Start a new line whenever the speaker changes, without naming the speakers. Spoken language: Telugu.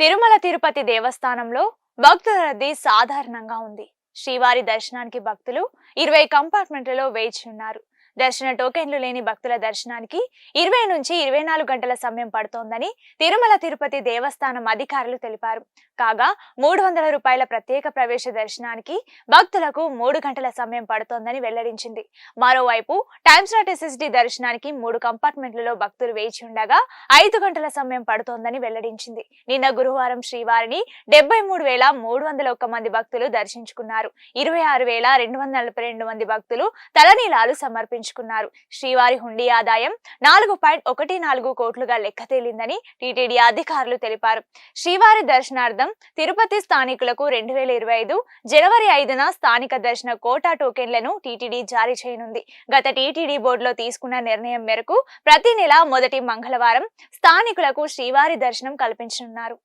తిరుమల తిరుపతి దేవస్థానంలో భక్తుల రద్దీ సాధారణంగా ఉంది. శ్రీవారి దర్శనానికి భక్తులు 20 కంపార్ట్మెంట్లలో వేచి ఉన్నారు. దర్శన టోకెన్లు లేని భక్తుల దర్శనానికి 20 నుంచి 24 గంటల సమయం పడుతోందని తిరుమల తిరుపతి దేవస్థానం అధికారులు తెలిపారు. కాగా 300 రూపాయల ప్రత్యేక ప్రవేశ దర్శనానికి భక్తులకు 3 గంటల సమయం పడుతోందని వెల్లడించింది. మరోవైపు టైమ్స్ నాట్ ఎస్ఎస్డి దర్శనానికి 3 కంపార్ట్మెంట్లలో భక్తులు వేచి ఉండగా 5 గంటల సమయం పడుతోందని వెల్లడించింది. నిన్న గురువారం శ్రీవారిని 73,301 మంది భక్తులు దర్శించుకున్నారు. 26,242 మంది భక్తులు తలనీలాలు సమర్పించారు. శ్రీవారి హుండీ ఆదాయం 4.14 కోట్లుగా లెక్క తేలిందని టీటీడీ అధికారులు తెలిపారు. శ్రీవారి దర్శనార్థం తిరుపతి స్థానికులకు 2025 జనవరి 5న స్థానిక దర్శన కోటా టోకెన్లను టీటీడీ జారీ చేయనుంది. గత టీటీడీ బోర్డులో తీసుకున్న నిర్ణయం మేరకు ప్రతి నెల మొదటి మంగళవారం స్థానికులకు శ్రీవారి దర్శనం కల్పించనున్నారు.